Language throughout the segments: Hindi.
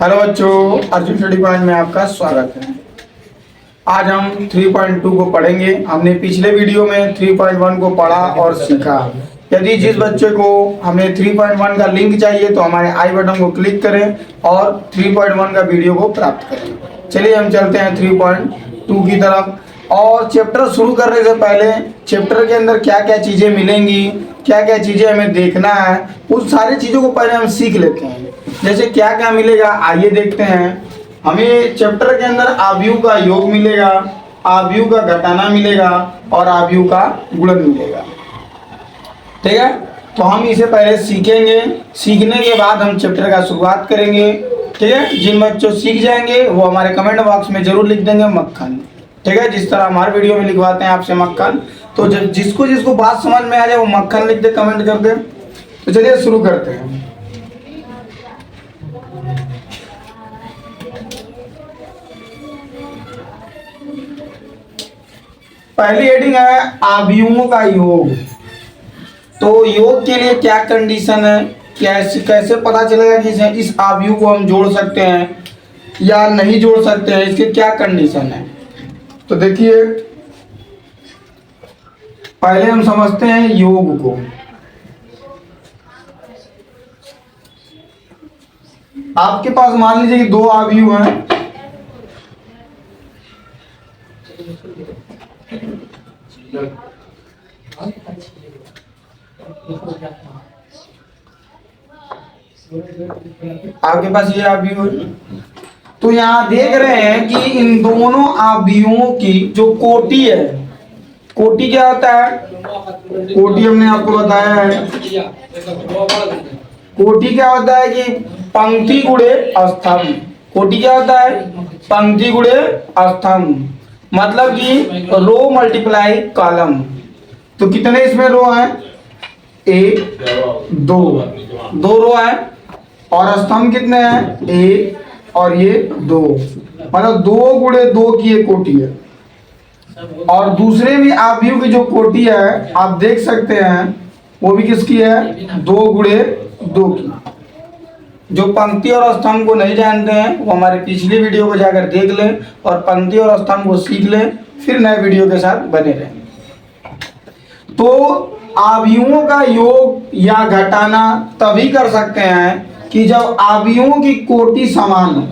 हेलो बच्चों, अर्जुन स्टडी पॉइंट में आपका स्वागत है। आज हम 3.2 को पढ़ेंगे। हमने पिछले वीडियो में 3.1 को पढ़ा और सीखा। यदि जिस बच्चे को हमें 3.1 का लिंक चाहिए तो हमारे आई बटन को क्लिक करें और 3.1 का वीडियो को प्राप्त करें। चलिए हम चलते हैं 3.2 की तरफ। और चैप्टर शुरू करने से पहले चैप्टर के अंदर क्या क्या चीज़ें मिलेंगी, क्या क्या चीज़ें हमें देखना है, उस सारी चीज़ों को पहले हम सीख लेते हैं। जैसे क्या क्या मिलेगा आइए देखते हैं। हमें चैप्टर के अंदर आव्यूह का योग मिलेगा, आव्यूह का घटाना मिलेगा और आव्यूह का गुणन मिलेगा। ठीक है, तो हम इसे पहले सीखेंगे। सीखने के बाद हम चैप्टर का शुरुआत करेंगे। ठीक है, जिन बच्चों सीख जाएंगे वो हमारे कमेंट बॉक्स में जरूर लिख देंगे मक्खन। ठीक है, जिस तरह हमारे वीडियो में लिखवाते हैं आपसे मक्खन, तो जब जिसको जिसको बात समझ में आ जाए वो मक्खन लिख दे, कमेंट कर दे। तो चलिए शुरू करते हैं। पहली हेडिंग है आव्यूहों का योग। तो योग के लिए क्या कंडीशन है, कैसे कैसे पता चलेगा कि इस आव्यूह को हम जोड़ सकते हैं या नहीं जोड़ सकते हैं, इसके क्या कंडीशन है। तो देखिए पहले हम समझते हैं योग को। आपके पास मान लीजिए कि दो आव्यूह हैं। आपके पास ये आव्यूह है, तो यहां देख रहे हैं कि इन दोनों आव्यूहों की जो कोटि है, कोटि क्या होता है, कोटि हमने आपको बताया है। कोटि क्या होता है कि पंक्ति गुणे स्तंभ। कोटि क्या होता है, पंक्ति गुणे स्तंभ, मतलब कि रो मल्टीप्लाई कॉलम। तो कितने इसमें रो हैं, एक दो, दो रो है और स्तंभ कितने हैं, एक और ये दो, मतलब दो गुणे दो की एक कोटि है। और दूसरे भी आव्यूह की जो कोटि है आप देख सकते हैं वो भी किसकी है, दो गुणे दो की। जो पंक्ति और स्तंभ को नहीं जानते हैं वो हमारे पिछली वीडियो को जाकर देख लें और पंक्ति और स्तंभ को सीख लें, फिर नए वीडियो के साथ बने रहें। तो आव्यूहों का योग या घटाना तभी कर सकते हैं कि जब आव्यूहों की कोटि समान हो।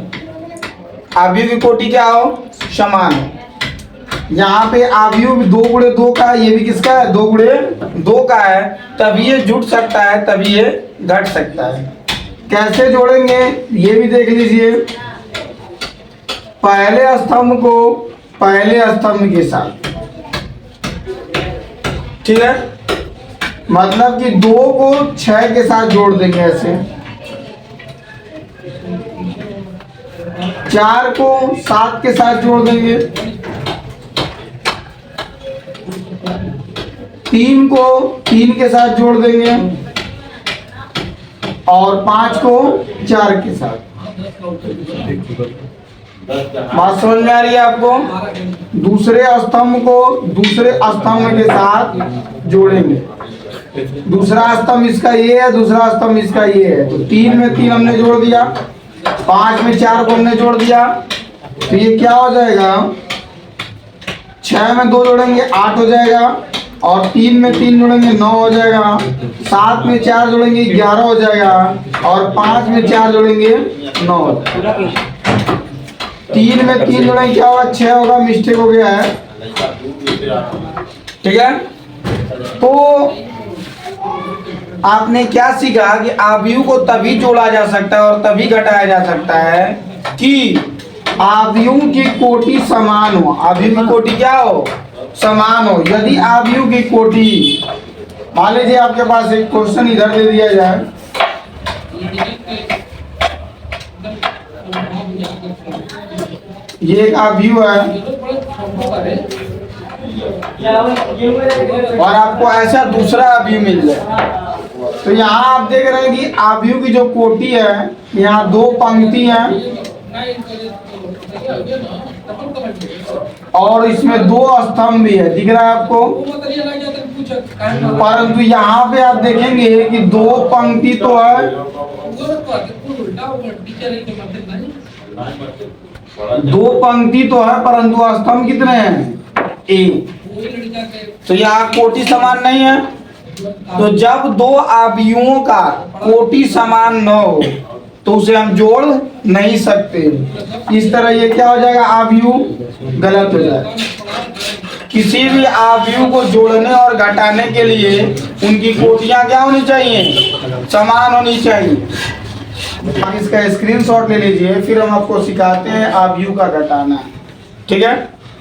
आव्यूह की कोटि क्या हो, समान हो। यहाँ पे आव्यूह दो गुणे दो का है, ये भी किसका है, दो गुणे दो का है, तभी ये जुट सकता है, तभी ये घट सकता है। कैसे जोड़ेंगे ये भी देख लीजिए। पहले स्तंभ को पहले स्तंभ के साथ, ठीक है, मतलब कि दो को 6 के साथ जोड़ देंगे ऐसे, 4 को 7 के साथ जोड़ देंगे, 3 को 3 के साथ जोड़ देंगे और 5 को 4 के साथ। बात समझ में आ रही है आपको। दूसरे स्तंभ को दूसरे स्तंभ के साथ जोड़ेंगे। दूसरा स्तंभ इसका ये है, दूसरा स्तंभ इसका ये है, तो 3 में 3 हमने जोड़ दिया, 5 में 4 को हमने जोड़ दिया, तो ये क्या हो जाएगा, 6 में 2 जोड़ेंगे 8 हो जाएगा, और 3 में 3 जोड़ेंगे 9 हो जाएगा, 7 में 4 जोड़ेंगे 11 हो जाएगा, और 5 में 4 जोड़ेंगे 9 हो जाएगा। 3 में 3 जोड़ेंगे क्या होगा, 6 होगा, मिस्टेक हो गया है। ठीक है, तो आपने क्या सीखा कि आव्यूह को तभी जोड़ा जा सकता है और तभी घटाया जा सकता है कि आव्यूह की कोटि समान हो। आव्यूह की कोटि क्या हो, समान हो। यदि आव्यूह की कोटि, मान लीजिए आपके पास एक क्वेश्चन इधर दे दिया जाए, ये एक आव्यूह है और आपको ऐसा दूसरा आव्यूह मिल जाए, तो यहाँ आप देख रहे हैं कि आव्यूह की जो कोटि है, यहाँ 2 पंक्ति हैं और इसमें दो स्तंभ भी है, दिख रहा है आपको। परंतु यहाँ पे आप देखेंगे कि दो पंक्ति तो है, दो पंक्ति तो है परंतु स्तंभ कितने हैं? एक। तो यहाँ कोटि समान नहीं है। तो जब दो आव्यूहों का कोटि समान न हो तो उसे हम जोड़ नहीं सकते। इस तरह ये क्या हो जाएगा? आव्यूह गलत हो जाएगा। किसी भी आव्यूह को जोड़ने और घटाने के लिए उनकी कोटियां क्या होनी चाहिए? समान होनी चाहिए। आप इसका स्क्रीनशॉट ले लीजिए, फिर हम आपको सिखाते हैं आव्यूह का घटाना। ठीक है,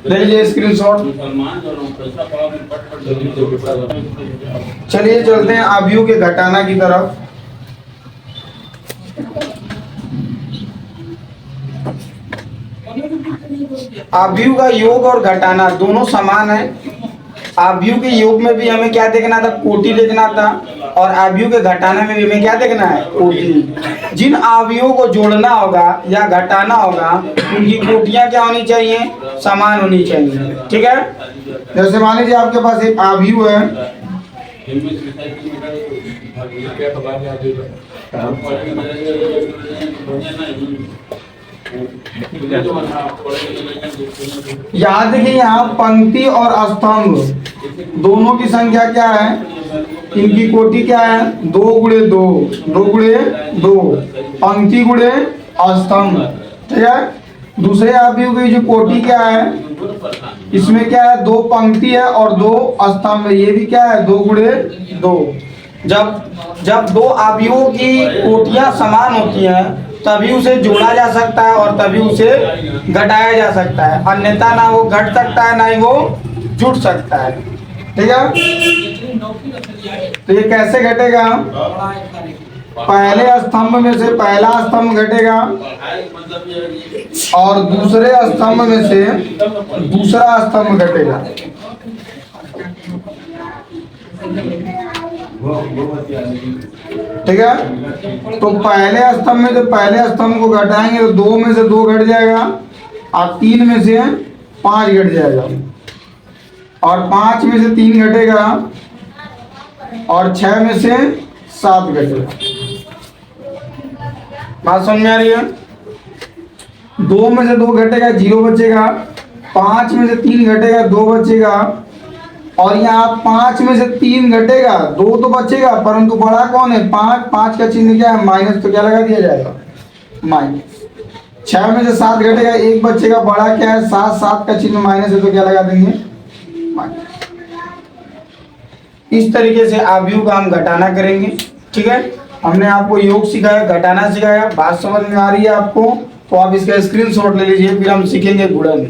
ले लीजिए स्क्रीनशॉट। चलिए चलते हैं आव्यूह के घटाना की तरफ। आव्यूह का योग और घटाना दोनों समान है। आव्यूह के योग में भी हमें क्या देखना था? कोटि देखना था। और आव्यूह के घटाना में भी हमें क्या देखना है? कोटि। जिन आव्यूहों को जोड़ना होगा या घटाना होगा उनकी कोटियां क्या होनी चाहिए? समान होनी चाहिए। ठीक है, जैसे मान लीजिए आपके पास एक आव्यूह है, याद देखिए यहाँ पंक्ति और स्तंभ दोनों की संख्या क्या है? इनकी कोटि क्या है? 2 गुणे 2, 2 गुणे 2, पंक्ति गुणे स्तंभ। ठीक है, दूसरे आव्यूह की जो कोटि क्या है, इसमें क्या है? 2 पंक्ति है और 2 स्तंभ है। ये भी क्या है? 2 गुणे 2। जब दो आव्यूहों की कोटियां समान होती हैं तभी उसे जोड़ा जा सकता है और तभी उसे घटाया जा सकता है, अन्यथा ना वो घट सकता है ना ही वो जुड़ सकता है। ठीक है, तो ये कैसे घटेगा? पहले स्तंभ में से पहला स्तंभ घटेगा और दूसरे स्तंभ में से दूसरा स्तंभ घटेगा। ठीक है, तो पहले स्तंभ में से पहले स्तंभ को घटाएंगे तो 2 में से 2 घट जाएगा और 3 में से 5 घट जाएगा और 5 में से 3 घटेगा और 6 में से 7 घटेगा। बात समझ में आ रही है? 2 में से 2 घटेगा, 0 बचेगा। 5 में से 3 घटेगा, 2 बचेगा। और यहाँ 5 में से 3 घटेगा, 2 तो बचेगा परंतु बड़ा कौन है? 5। 5 का चिन्ह क्या है? माइनस, तो क्या लगा दिया जाएगा? माइनस। 6 में से 7 घटेगा, 1 बचेगा, बड़ा क्या है? 7। 7 का चिन्ह माइनस है तो क्या लगा देंगे? माइनस। इस तरीके से आव्यूह का हम घटाना करेंगे। ठीक है, हमने आपको योग सिखाया, घटाना सिखाया। बात समझ में आ रही है आपको? तो आप इसका स्क्रीनशॉट ले लीजिए, फिर हम सीखेंगे गुणन।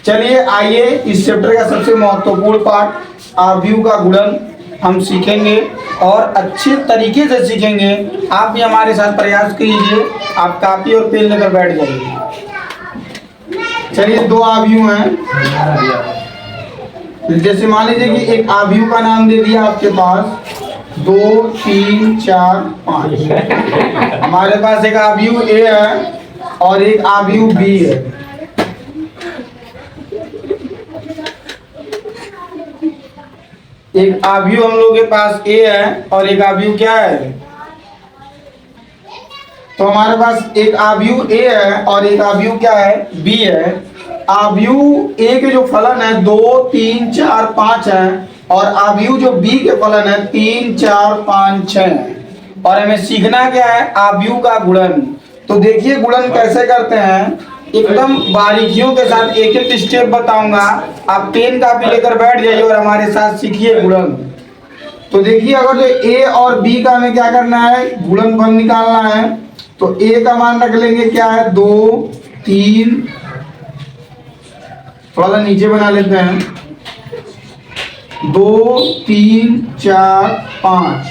चलिए आइए, इस चैप्टर का सबसे महत्वपूर्ण पार्ट आव्यूह का गुणन हम सीखेंगे और अच्छे तरीके से सीखेंगे। आप भी हमारे साथ प्रयास कीजिए। आप कापी और पेन लेकर बैठ जाइए। चलिए, 2 आव्यूह हैं। जैसे मान लीजिए कि एक आव्यूह का नाम दे दिया आपके पास 2, 3, 4, 5। हमारे पास एक आव्यूह ए है और एक आव्यूह बी है। एक आव्यूह हम लोग के पास ए है और एक आव्यूह क्या है? तो हमारे पास एक आव्यूह ए है और एक आव्यूह क्या है? बी है। आव्यूह ए के जो फलन है 2, 3, 4, 5 है और आव्यूह जो बी के फलन है 3, 4, 5, 6। और हमें सीखना क्या है? आव्यूह का गुणन। तो देखिए गुणन कैसे करते हैं, एकदम बारीकियों के साथ एक एक स्टेप बताऊंगा। आप पेन कापी लेकर बैठ जाइए और हमारे साथ सीखिए गुणन। तो देखिए, अगर जो ए और बी का हमें क्या करना है? गुणनफल निकालना है। तो ए का मान रख लेंगे क्या है? 2, 3, थोड़ा सा नीचे बना लेते हैं, 2, 3, 4, 5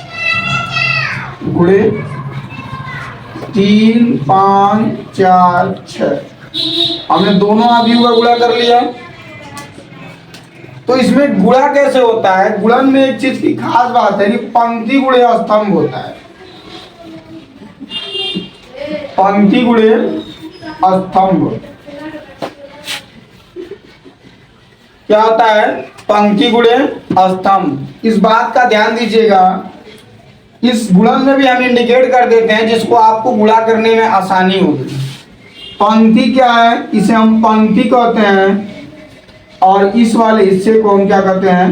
गुणे 3, 5, 4, 6। हमने दोनों आव्यूह का गुणा कर लिया। तो इसमें गुणा कैसे होता है? गुणन में एक चीज की खास बात है कि पंक्ति गुणे स्तंभ होता है। पंक्ति गुणे स्तंभ। क्या होता है? पंक्ति गुणे स्तंभ। इस बात का ध्यान दीजिएगा, इस गुणन में भी हम इंडिकेट कर देते हैं जिसको आपको गुणा करने में आसानी होगी। पंक्ति क्या है? इसे हम पंक्ति कहते हैं और इस वाले हिस्से को हम क्या कहते हैं?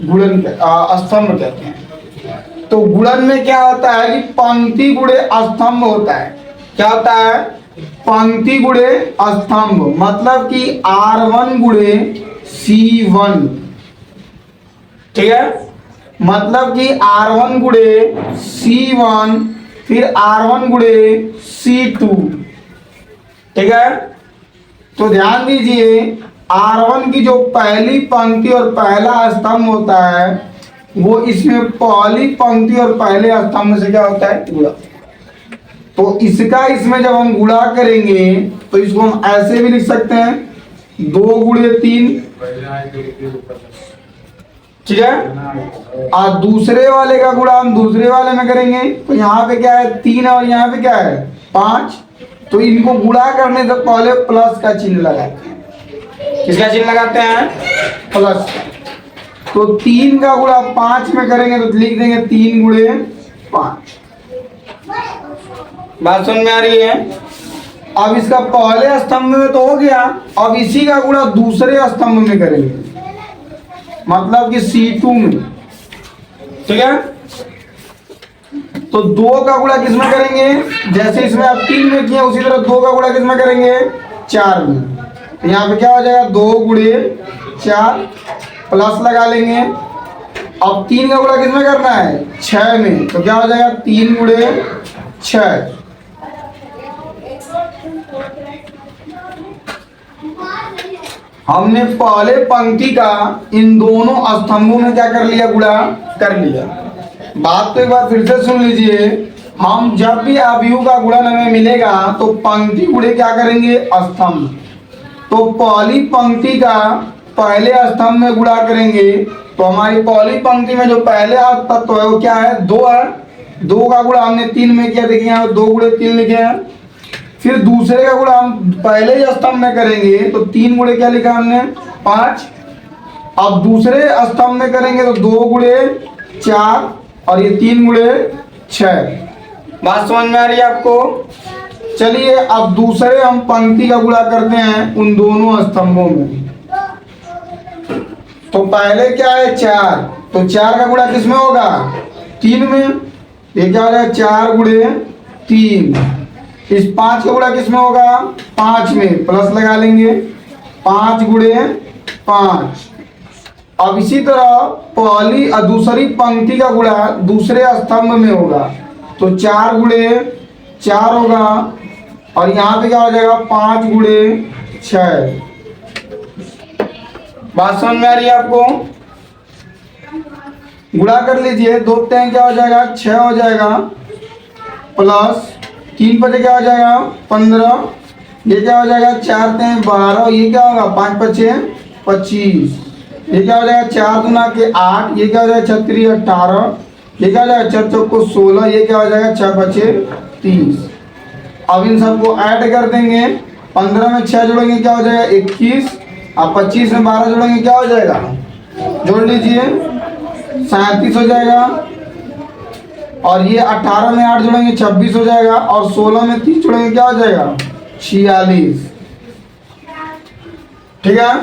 गुणन स्तंभ कहते हैं। तो गुणन में क्या होता है कि पंक्ति गुणे स्तंभ होता है। क्या होता है? पंक्ति गुणे स्तंभ, मतलब कि R1 गुणे C1। ठीक है, मतलब कि R1 गुणे C1 फिर R1 गुणे C2। ठीक है, तो ध्यान दीजिए R1 की जो पहली पंक्ति और पहला स्तंभ होता है वो इसमें पहली पंक्ति और पहले स्तंभ से क्या होता है? गुणा। तो इसका इसमें जब हम गुणा करेंगे तो इसको हम ऐसे भी लिख सकते हैं 2 गुणे 3। ठीक है, और दूसरे वाले का गुणा हम दूसरे वाले में करेंगे तो यहाँ पे क्या है? 3 और यहाँ पे क्या है? 5। तो इनको गुणा करने से पहले प्लस का चिन्ह लगाते हैं। किसका चिन्ह लगाते हैं? प्लस। तो 3 का गुणा 5 में करेंगे तो लिख देंगे 3 गुणे 5। बात समझ में आ रही है? अब इसका पहले स्तंभ में तो हो गया, अब इसी का गुणा दूसरे स्तंभ में करेंगे, मतलब कि C2 में। ठीक है, तो 2 का गुणा किसमें करेंगे? जैसे इसमें आप 3 में किए उसी तरह 2 का गुणा किसमें करेंगे? 4 में। तो यहाँ पे क्या हो जाएगा? 2 गुणे 4 प्लस लगा लेंगे। अब 3 का गुणा किसमें करना है? 6 में। तो क्या हो जाएगा? 3 गुणे 6। हमने पहले पंक्ति का इन दोनों स्तंभों में क्या कर लिया? गुणा कर लिया। बात तो एक बार फिर से सुन लीजिए, हम जब भी अवयव का गुणन हमें मिलेगा तो पंक्ति गुणे क्या करेंगे? स्तंभ। तो पहली पंक्ति का पहले स्तंभ में गुणा करेंगे तो हमारी पहली पंक्ति में जो पहले तत्व है वो क्या है? 2 है। 2 का गुणा हमने 3 में किया, देखिए यहाँ 2 गुणे 3 लिखे हैं। फिर दूसरे का गुणा हम पहले ही स्तंभ में करेंगे तो 3 गुणे क्या लिखा हमने? 5। अब दूसरे स्तंभ में करेंगे तो 2 गुणे 4 और ये 3 गुणे 6। बात समझ में आ रही है आपको? चलिए अब दूसरे हम पंक्ति का गुणा करते हैं उन दोनों स्तंभों में। तो पहले क्या है? 4। तो 4 का गुणा किसमें होगा? 3 में। ये क्या हो जाएगा? 4 गुणे 3। इस 5 का गुणा किसमें होगा? 5 में। प्लस लगा लेंगे 5 गुणे 5। अब इसी तरह पहली और दूसरी पंक्ति का गुणा दूसरे स्तंभ में होगा तो 4 गुणे 4 होगा और यहाँ पे क्या हो जाएगा? 5 गुणे 6। बात समझ में आ रही है आपको? गुणा कर लीजिए, 2 3 क्या हो जाएगा? 6 हो जाएगा प्लस 3 बचे क्या हो जाएगा? 15। ये क्या हो जाएगा? 4 3 12। ये क्या होगा? 5 5 25। ये क्या हो जाएगा? 4 दूना के 8। ये क्या हो जाएगा? 6 3 18। ये क्या हो जाएगा? 4 चौको 16। ये क्या हो जाएगा? 6 5 30। अब इन सबको ऐड कर देंगे। 15 में 6 जोड़ेंगे क्या हो जाएगा? 21। अब 25 में 12 जोड़ेंगे क्या हो जाएगा? जोड़ लीजिए 37 हो जाएगा। और ये 18 में 8 जोड़ेंगे 26 हो जाएगा और 16 में 30 जोड़ेंगे क्या हो जाएगा? 46। ठीक है,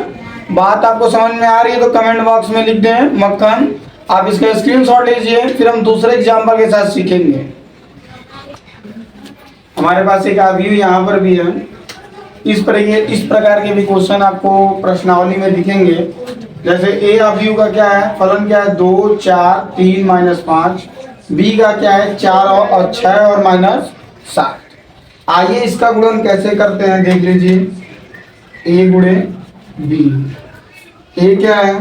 बात आपको समझ में आ रही है तो कमेंट बॉक्स में लिख दें मक्खन। आप इसका स्क्रीनशॉट लीजिए, फिर हम दूसरे एग्जाम्पल के साथ सीखेंगे। हमारे पास एक अवयव यहाँ पर भी है। इस प्रकार के भी क्वेश्चन आपको प्रश्नावली में दिखेंगे। जैसे ए अवयव का क्या है? फलन क्या है? 2 4 3 -5। बी का क्या है? 4 और 6 और -7। आइए इसका गुणन कैसे करते हैं देख लीजिए। ए गुणे बी। ए क्या है?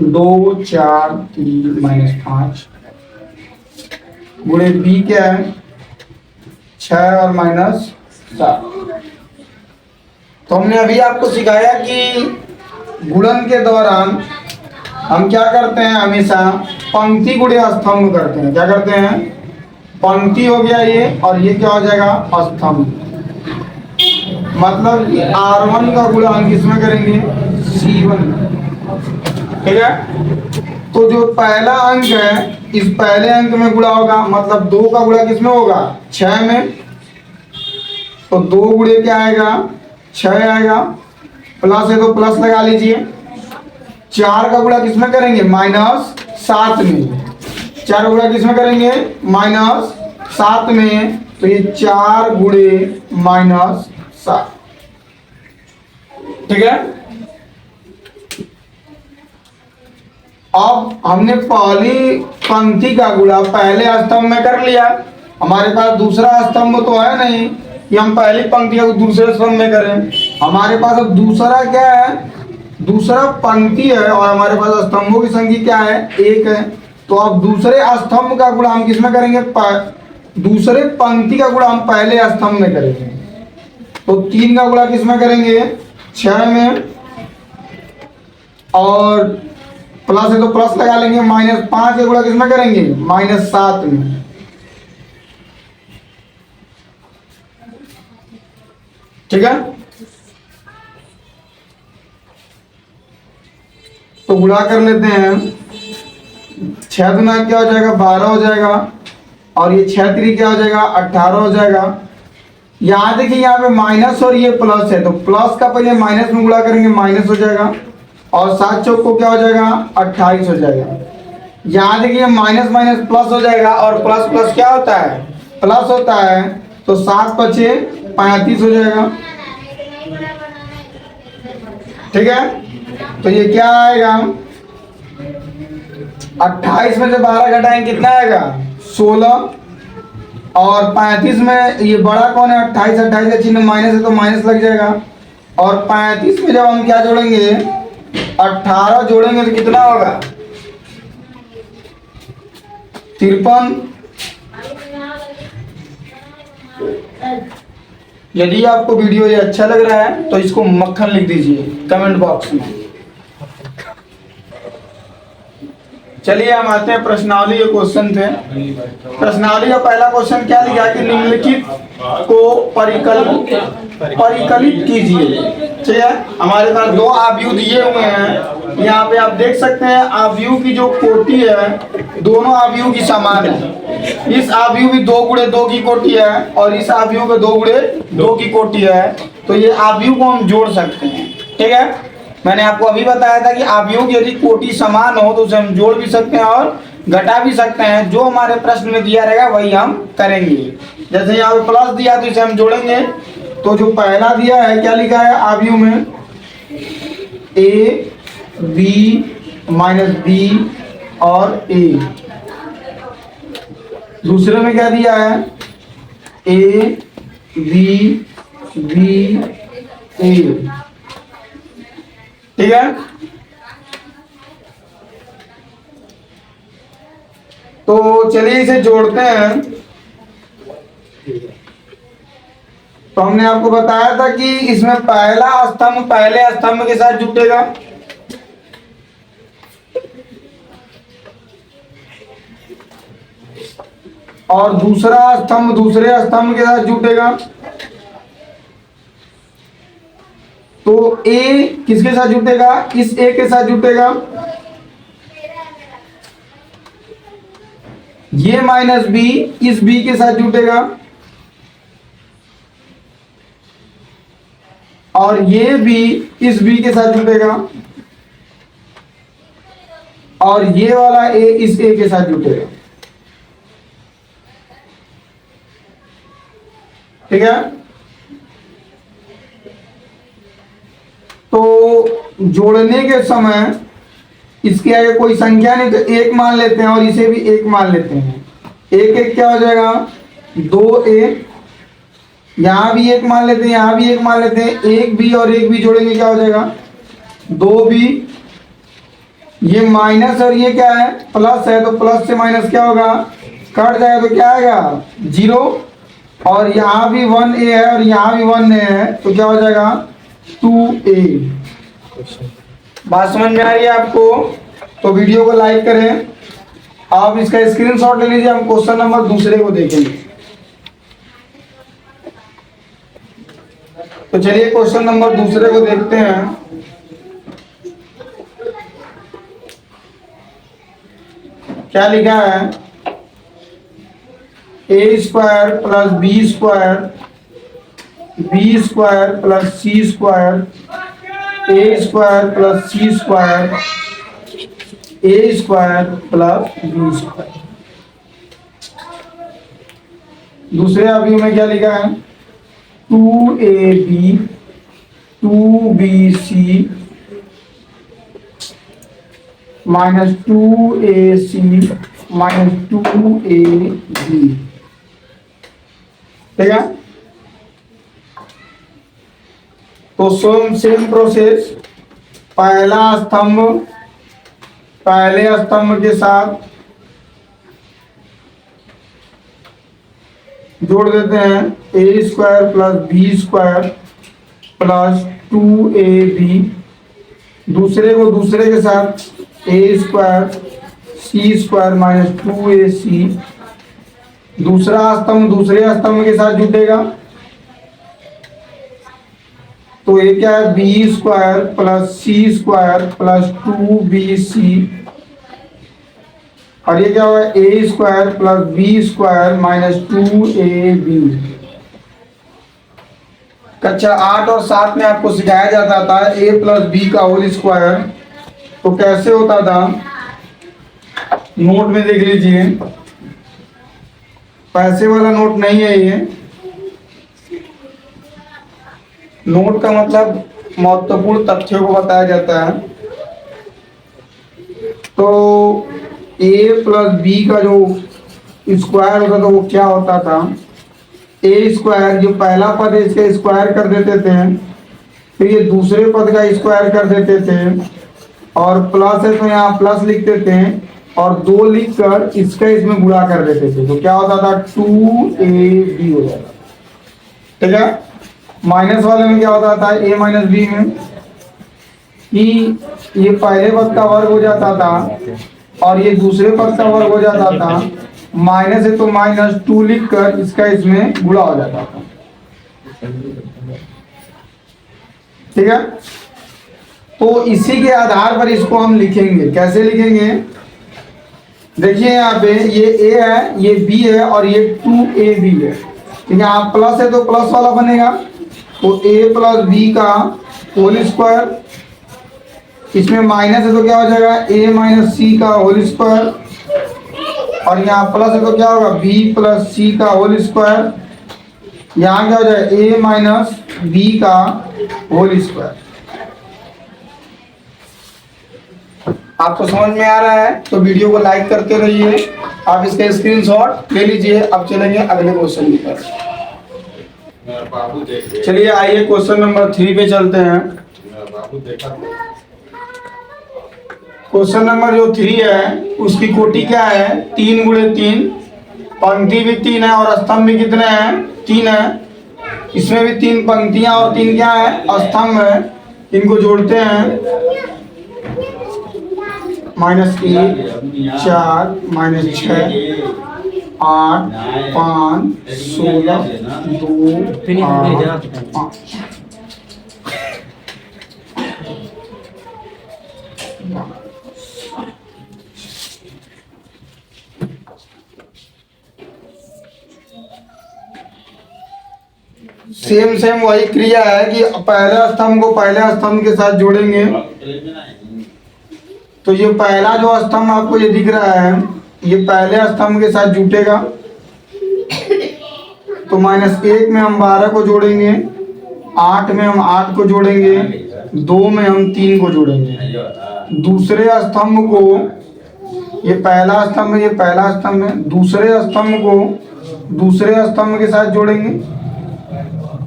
2 4 3 -5 गुणे बी क्या है? 6 और -7। तो हमने अभी आपको सिखाया कि गुणन के दौरान हम क्या करते हैं? हमेशा पंक्ति गुणे स्तंभ करते हैं। क्या करते हैं? पंक्ति हो गया ये, और ये क्या हो जाएगा, स्तंभ। मतलब कि R1 का गुणा किसमें करेंगे, C1। ठीक है, तो जो पहला अंक है इस पहले अंक में गुणा होगा, मतलब 2 का गुणा किसमें होगा, 6 में। तो 2 गुणे क्या आएगा, 6 आएगा। प्लस है तो प्लस लगा लीजिए। 4 का गुणा किसमें करेंगे, -7 में। 4 का गुणा किसमें करेंगे, -7 में। तो ये 4 गुणे -7। ठीक है, अब हमने पहली पंक्ति का गुणा पहले स्तंभ में कर लिया। हमारे पास दूसरा स्तंभ तो है नहीं कि हम पहली पंक्ति को दूसरे स्तंभ में करें। हमारे पास अब दूसरा क्या है, दूसरा पंक्ति है, और हमारे पास स्तंभों की संख्या क्या है, 1 है। तो अब दूसरे स्तंभ का गुणा हम किसमें करेंगे, दूसरे पंक्ति का गुणा हम पहले स्तंभ में करेंगे। तो 3 का गुणा किसमें करेंगे, 6 में, और प्लस है तो प्लस लगा लेंगे। -5 का गुणा किसमें करेंगे, -7 में। ठीक है, तो गुणा कर लेते हैं। 6 गुना क्या हो जाएगा, 12 हो जाएगा, और ये 6 3 क्या हो जाएगा, 18 हो जाएगा। यहाँ देखिए यहाँ पे माइनस और ये प्लस है, तो प्लस का पहले माइनस में गुणा करेंगे, माइनस हो जाएगा, और 7 चौक को क्या हो जाएगा, 28 हो जाएगा। यहाँ देखिए माइनस माइनस प्लस हो जाएगा, और प्लस प्लस क्या होता है, प्लस होता है। तो 7 5 35 हो जाएगा। ठीक है, तो ये क्या आएगा, 28 में से 12 घटाएंगे कितना आएगा, 16, और 35 में ये बड़ा कौन है, 28, 28 का चिन्ह माइनस है तो माइनस लग जाएगा। और 35 में जब हम क्या जोड़ेंगे, 18 जोड़ेंगे तो कितना होगा, 53। यदि आपको वीडियो ये अच्छा लग रहा है तो इसको मक्खन लिख दीजिए कमेंट बॉक्स में। चलिए हम आते हैं प्रश्नावली के क्वेश्चन थे। प्रश्नावली का पहला क्वेश्चन क्या लिखा कि निम्नलिखित को परिकलित कीजिए। ठीक है, हमारे पास 2 आव्यूह दिए हुए हैं। यहाँ पे आप देख सकते हैं आव्यूह की जो कोटि है दोनों आव्यूह की समान है। इस आव्यूह की 2 गुणे 2 की कोटि है, और इस आव्यूह के 2 गुणे 2 की कोटि है। तो ये आव्यूह को हम जोड़ सकते हैं। ठीक है, मैंने आपको अभी बताया था कि आव्यूह की यदि कोटि समान हो तो उसे हम जोड़ भी सकते हैं और घटा भी सकते हैं। जो हमारे प्रश्न में दिया रहेगा वही हम करेंगे। जैसे यहाँ पे प्लस दिया तो इसे हम जोड़ेंगे। तो जो पहला दिया है क्या लिखा है आव्यूह में, AB -B और A। दूसरे में क्या दिया है, AB A। ठीक है, तो चलिए इसे जोड़ते हैं। तो हमने आपको बताया था कि इसमें पहला स्तंभ पहले स्तंभ के साथ जुटेगा, और दूसरा स्तंभ दूसरे स्तंभ के साथ जुटेगा। तो A किसके साथ जुटेगा, इस A के साथ जुटेगा। ये -B इस B के साथ जुटेगा, और ये B इस B के साथ जुटेगा, और ये वाला A इस A के साथ जुटेगा। ठीक है, तो जोड़ने के समय इसके आगे कोई संख्या नहीं तो 1 मान लेते हैं, और इसे भी 1 मान लेते हैं। 1 1 क्या हो जाएगा, 2A। यहाँ भी 1 मान लेते हैं, यहाँ भी 1 मान लेते हैं। 1B और 1B जोड़ेंगे क्या हो जाएगा, 2B। ये माइनस और ये क्या है, प्लस है, तो प्लस से माइनस क्या होगा, कट जाएगा तो क्या आएगा, 0। और यहाँ भी 1A है और यहाँ भी 1A है, तो क्या हो जाएगा, 2A। बात समझ में आ रही है आपको? तो वीडियो को लाइक करें, आप इसका स्क्रीनशॉट ले लीजिए, हम क्वेश्चन नंबर दूसरे को देखेंगे। तो चलिए क्वेश्चन नंबर दूसरे को देखते हैं। क्या लिखा है? A square plus B square, B square plus C square, A square plus C square, A square plus B square. दूसरे अवयव में क्या लिखा है? 2ab 2bc minus 2ac minus 2ab। ठीक है, तो सेम प्रोसेस, पहले स्तंभ के साथ जोड़ देते हैं A square plus B square plus 2ab, दूसरे को दूसरे के साथ A square C square minus 2ac, दूसरा स्तंभ दूसरे स्तंभ के साथ जुटेगा, तो ये क्या है? B square plus C square plus 2bc, और ये क्या हुआ? A square plus B square minus 2ab। कक्षा 8 और 7 में आपको सिखाया जाता था ए प्लस बी का होल स्क्वायर, तो कैसे होता था नोट में देख लीजिए। पैसे वाला नोट नहीं है ये, नोट का मतलब महत्वपूर्ण तथ्यों को बताया जाता है। तो ए प्लस बी का जो स्क्वायर होता था वो क्या होता था? ए स्क्वायर, जो पहला पद है इसका स्क्वायर कर देते थे, फिर ये दूसरे पद का स्क्वायर कर देते थे, और प्लस है तो यहाँ प्लस लिखते थे, और 2 लिखकर इसका इसमें गुणा कर देते थे, तो क्या होता था? 2ab हो जाता। ठीक है, माइनस वाले में क्या होता था? ए माइनस बी में कि ये पहले पद का वर्ग हो जाता था और ये दूसरे पद का वर्ग हो जाता था, माइनस है तो माइनस 2 लिखकर इसका इसमें गुणा हो जाता था। ठीक है, तो इसी के आधार पर इसको हम लिखेंगे। कैसे लिखेंगे? देखिए यहाँ पे ये ए है, ये बी है, और ये 2ab है। ठीक है, आप प्लस है तो प्लस वाला बनेगा, तो ए प्लस बी का होल स्क्वायर, इसमें माइनस है तो क्या हो जाएगा? ए माइनस सी का होल स्क्वायर, और यहाँ प्लस है तो क्या होगा? बी प्लस सी का होल स्क्वायर, यहाँ क्या हो जाएगा? ए माइनस बी का होल स्क्वायर। आपको समझ में आ रहा है तो वीडियो को लाइक करते रहिए, आप इसका स्क्रीनशॉट ले लीजिए। अब चलेंगे अगले क्वेश्चन की तरफ। चलिए आइए क्वेश्चन नंबर 3 पे चलते हैं। क्वेश्चन नंबर जो 3 है उसकी कोटि क्या है? 3 गुणे 3, पंक्ति भी 3 है और स्तंभ भी कितने हैं? 3 है। इसमें भी 3 पंक्तियां और 3 क्या है? स्तंभ है। इनको जोड़ते हैं, -1 4 -6 8 5 16 2 8 5। सेम वही क्रिया है कि पहले स्तंभ को पहले स्तंभ के साथ जोड़ेंगे। तो ये पहला जो स्तंभ आपको ये दिख रहा है, ये पहले स्तंभ के साथ जुटेगा। तो -1 में हम 12 को जोड़ेंगे, 8 में हम 8 को जोड़ेंगे, 2 में हम 3 को जोड़ेंगे। दूसरे स्तंभ को, ये पहला स्तंभ, ये पहला स्तंभ है, दूसरे स्तंभ को दूसरे स्तंभ के साथ जोड़ेंगे।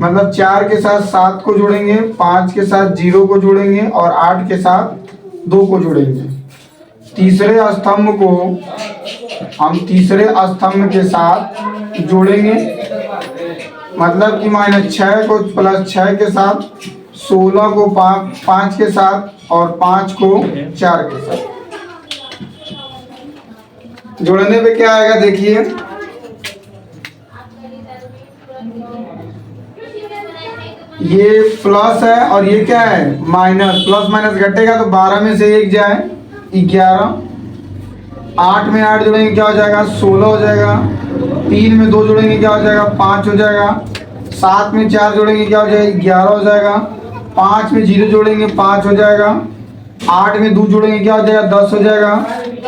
मतलब 4 के साथ 7 को जोड़ेंगे, 5 के साथ 0 को जोड़ेंगे और 8 के साथ 2 को जोड़ेंगे। तीसरे स्तंभ को हम तीसरे स्तंभ के साथ जोड़ेंगे। मतलब कि -6 को +6 के साथ, 16 को 5 के साथ और 5 को 4 के साथ। जोड़ने पे क्या आएगा देखिए, ये प्लस है और ये क्या है माइनस, प्लस माइनस घटेगा तो 12 में से 1 जाए 11, 8 में 8 जोड़ेंगे क्या हो जाएगा 16 हो जाएगा, 3 में 2 जोड़ेंगे क्या हो जाएगा 5 हो जाएगा, 7 में 4 जोड़ेंगे क्या हो जाएगा 11 हो जाएगा, 5 में 0 जोड़ेंगे 5 हो जाएगा, 8 में 2 जोड़ेंगे क्या हो जाएगा 10 हो जाएगा,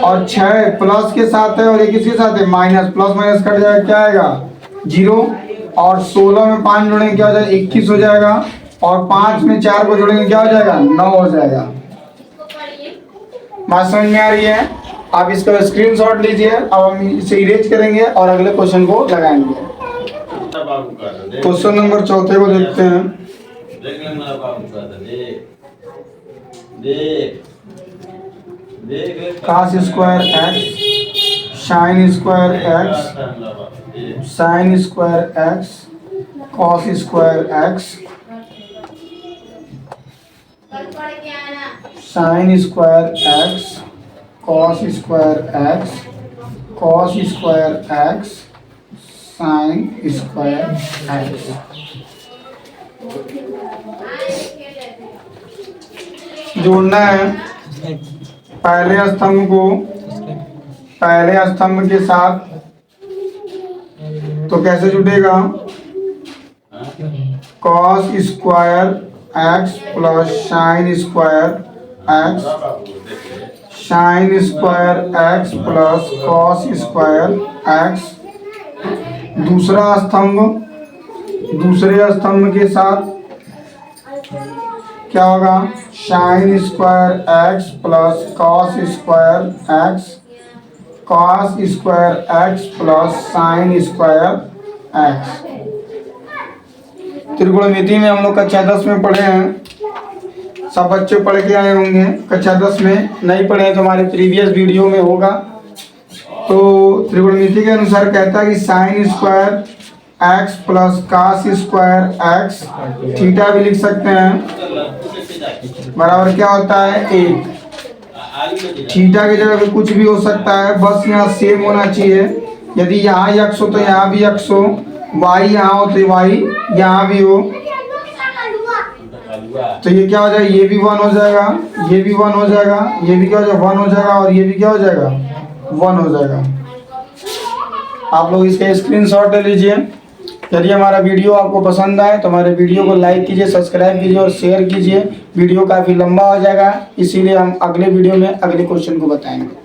और 6 प्लस के साथ है और ये किसके साथ है माइनस, प्लस माइनस कट जाएगा क्या आएगा 0, और 16 में 5 जोड़ेंगे क्या हो जाएगा 21 हो जाएगा, और 5 में 4 को जोड़ेंगे क्या हो जाएगा 9 हो जाएगा। बात समझ में आ रही है? आप इसका स्क्रीनशॉट लीजिए। अब हम इसे इरेज करेंगे और अगले क्वेश्चन को लगाएंगे। क्वेश्चन नंबर 4 को देखते हैं। cos square x sine square x sine square x cos square x sine square x cos square x cos square x sine square x. जोड़ना है पहले स्तंभ के साथ, तो कैसे जुटेगा cos square x plus sine square x sine square x plus cos square x. दूसरे स्तंभ के साथ क्या होगा sine square x plus cos square x cos square x plus sine square x. त्रिकोणमिति में हम लोग कक्षा 10 में पढ़े हैं, सब बच्चे पढ़ के आए होंगे। कक्षा 10 में नहीं पढ़े हैं तो हमारे प्रीवियस वीडियो में होगा। तो त्रिकोणमिति के अनुसार कहता है कि sine square x plus cos square x, theta भी लिख सकते हैं, बराबर क्या होता है 1। थीटा की जगह पे कुछ भी हो सकता है, बस यहाँ सेम होना चाहिए। यदि यहाँ x हो तो यहाँ भी x हो, y यहाँ हो तो y यहाँ भी हो, तो ये क्या हो जाएगा ये भी 1 हो जाएगा, ये भी 1 हो जाएगा, ये भी क्या हो जाएगा 1 हो जाएगा, और ये भी क्या हो जाएगा 1 हो जाएगा। आप लोग इसका स्क्रीनशॉट ले लीजिए। यदि हमारा वीडियो आपको पसंद आए तो हमारे वीडियो को लाइक कीजिए, सब्सक्राइब कीजिए और शेयर कीजिए। वीडियो काफ़ी लंबा हो जाएगा, इसीलिए हम अगले वीडियो में अगले क्वेश्चन को बताएंगे।